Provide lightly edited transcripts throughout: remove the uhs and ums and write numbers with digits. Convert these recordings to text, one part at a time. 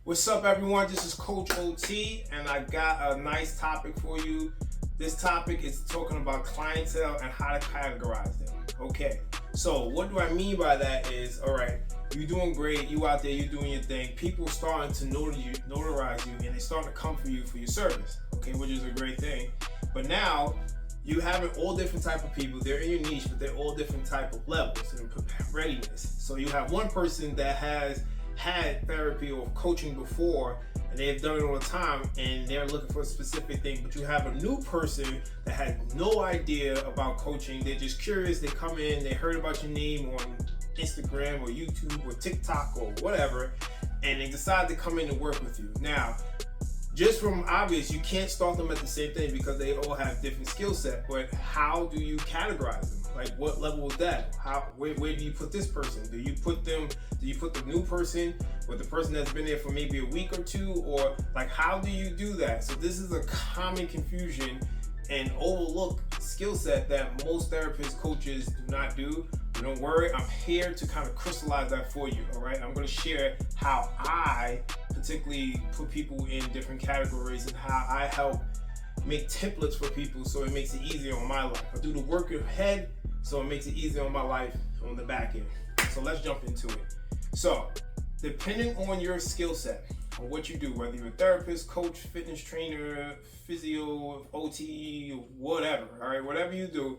What's up, everyone? This is Coach OT, and I got a nice topic for you. This topic is talking about clientele and how to categorize them. Okay, so what do I mean by that is, all right, you're doing great, you out there, you're doing your thing. People starting to notarize you, and they starting to come for you for your service. Okay, which is a great thing. But now you having all different type of people. They're in your niche, but they're all different type of levels and readiness. So you have one person that has had therapy or coaching before and they've done it all the time and they're looking for a specific thing, but you have a new person that had no idea about coaching. They're just curious. They come in, they heard about your name on Instagram or YouTube or TikTok or whatever, and they decide to come in and work with you. Now, just from obvious, you can't start them at the same thing because they all have different skill set. But how do you categorize them? Like, what level is that? Where do you put this person? Do you put the new person with the person that's been there for maybe a week or two, or like how do you do that? So this is a common confusion and overlooked skill set that most therapists, coaches do not do. But don't worry, I'm here to kind of crystallize that for you. All right, I'm going to share how I particularly put people in different categories and how I help make templates for people so it makes it easier on my life. I do the work ahead so it makes it easier on my life on the back end. So let's jump into it. So depending on your skill set, on what you do, whether you're a therapist, coach, fitness trainer, physio, OT, whatever, all right, whatever you do,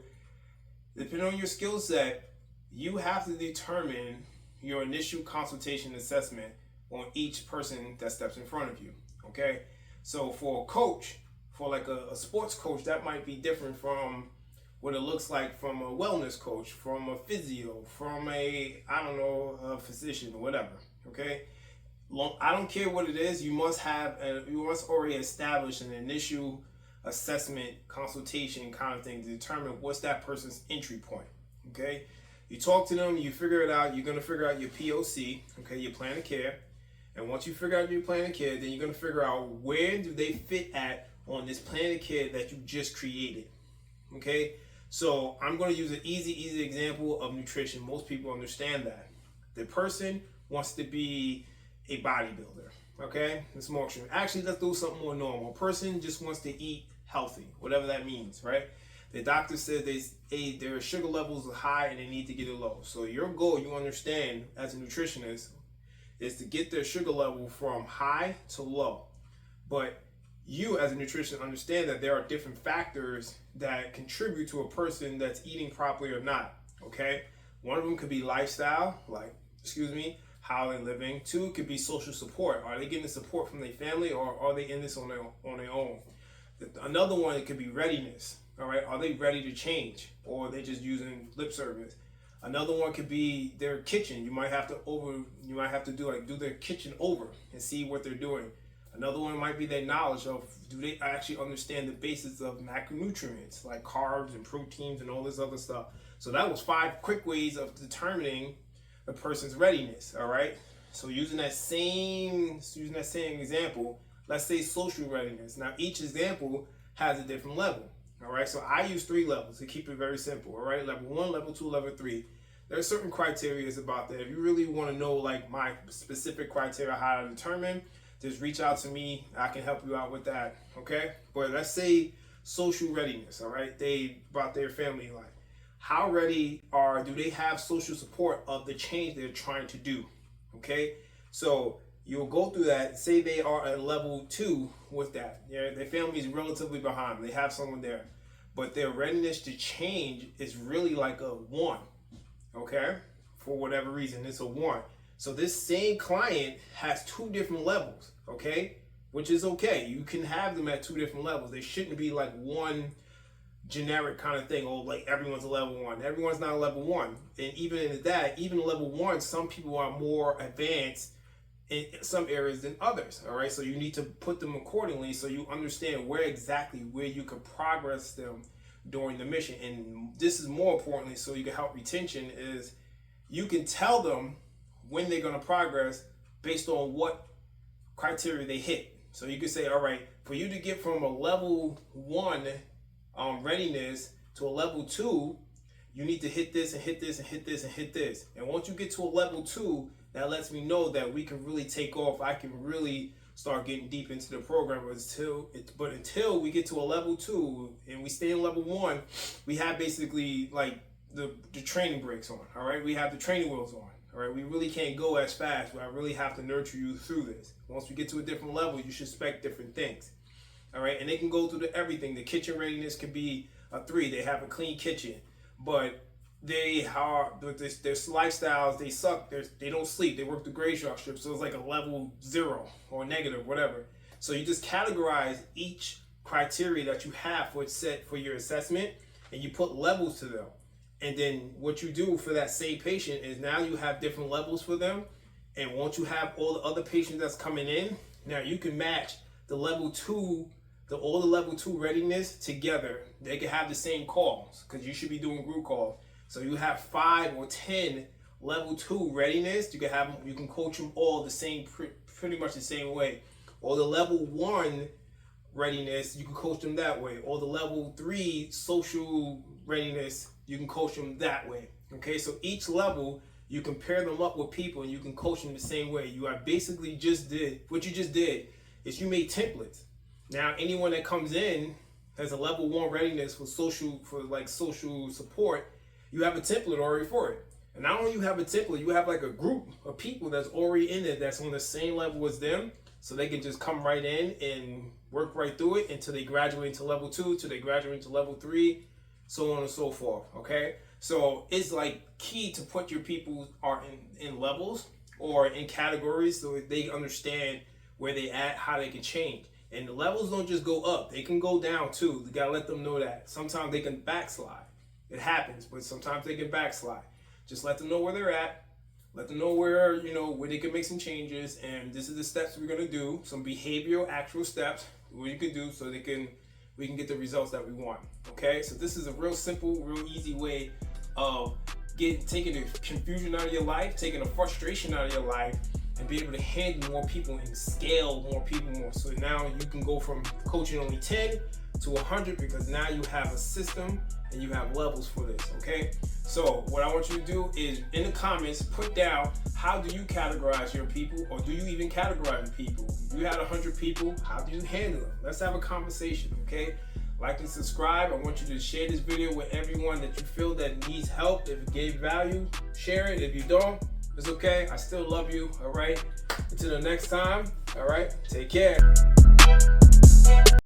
depending on your skill set, you have to determine your initial consultation assessment on each person that steps in front of you, okay? So for a coach, for like a sports coach, that might be different from what it looks like from a wellness coach, from a physio, from a physician or whatever, okay? I don't care what it is, you must already establish an initial assessment, consultation kind of thing to determine what's that person's entry point, okay? You talk to them, you figure it out, you're gonna figure out your POC, okay, your plan of care. And once you figure out your plan of care, then you're gonna figure out where do they fit at on this plan of care that you just created, okay? So I'm gonna use an easy example of nutrition. Most people understand that. The person wants to be a bodybuilder, okay? It's more extreme. Actually, let's do something more normal. A person just wants to eat healthy, whatever that means, right? The doctor said their sugar levels are high and they need to get it low. So your goal, you understand as a nutritionist, is to get their sugar level from high to low. But you as a nutritionist understand that there are different factors that contribute to a person that's eating properly or not, okay? One of them could be lifestyle, how they're living. Two, it could be social support. Are they getting the support from their family or are they in this on their own? Another one, it could be readiness, all right? Are they ready to change or are they just using lip service? Another one could be their kitchen. You might have to do their kitchen over and see what they're doing. Another one might be their knowledge of, do they actually understand the basis of macronutrients like carbs and proteins and all this other stuff. So that was 5 quick ways of determining the person's readiness, all right? So using that same example, let's say social readiness. Now each example has a different level, all right? So I use 3 levels to keep it very simple, all right? Level 1, level 2, level 3. There are certain criteria about that. If you really want to know like my specific criteria, how to determine, just reach out to me. I can help you out with that, okay? But let's say social readiness, all right? They brought their family life. How ready do they have social support of the change they're trying to do, okay? So you'll go through that. Say they are at level 2 with that. Their family is relatively behind. They have someone there. But their readiness to change is really like a 1, okay? For whatever reason, it's a 1. So this same client has 2 different levels, okay? Which is okay. You can have them at 2 different levels. They shouldn't be like one generic kind of thing. Oh, like everyone's a level 1. Everyone's not a level 1. And even level 1, some people are more advanced in some areas than others, all right? So you need to put them accordingly so you understand where you can progress them during the mission. And this is more importantly, so you can help retention, is you can tell them when they're going to progress based on what criteria they hit. So you can say, all right, for you to get from a level 1 readiness to a level 2, you need to hit this and hit this and hit this and hit this. And once you get to a level 2, that lets me know that we can really take off. I can really start getting deep into the program. But until we get to a level 2 and we stay in level 1, we have basically like the training brakes on. All right, we have the training wheels on. All right, we really can't go as fast. I really have to nurture you through this. Once we get to a different level, you should expect different things. All right, and they can go through everything. The kitchen readiness could be a 3. They have a clean kitchen, but their lifestyles, they suck. They don't sleep. They work the graveyard shift, so it's like a level 0 or negative, whatever. So you just categorize each criteria that you have for your assessment, and you put levels to them. And then what you do for that same patient is now you have different levels for them. And once you have all the other patients that's coming in, now you can match the level 2, all the level 2 readiness together. They can have the same calls because you should be doing group calls. So you have 5 or 10 level 2 readiness. You can coach them all the same, pretty much the same way. Or the level 1 readiness, you can coach them that way. Or the level 3 social readiness, you can coach them that way. Okay, so each level, you can pair them up with people and you can coach them the same way. You are basically what you just did is you made templates. Now anyone that comes in has a level 1 readiness for social support. You have a template already for it. And not only you have a template, you have like a group of people that's already in it that's on the same level as them. So they can just come right in and work right through it until they graduate into level 2, till they graduate into level 3, so on and so forth. Okay, so it's like key to put your people in levels or in categories so they understand where they at, how they can change. And the levels don't just go up, they can go down too. You gotta let them know that. Sometimes they can backslide. It happens, but sometimes they can backslide. Just let them know where they're at. Let them know where they can make some changes. And this is the steps we're gonna do. Some behavioral, actual steps what you can do so we can get the results that we want. Okay, so this is a real simple, real easy way of taking the confusion out of your life, taking the frustration out of your life, and be able to handle more people and scale more people more. So now you can go from coaching only 10 to 100 because now you have a system and you have levels for this. Okay, so what I want you to do is in the comments put down, how do you categorize your people, or do you even categorize people? If you had 100 people, how do you handle them? Let's have a conversation. Okay, like and subscribe. I want you to share this video with everyone that you feel that needs help. If it gave value, share it. If you don't, it's okay. I still love you. All right, until the next time. All right, take care.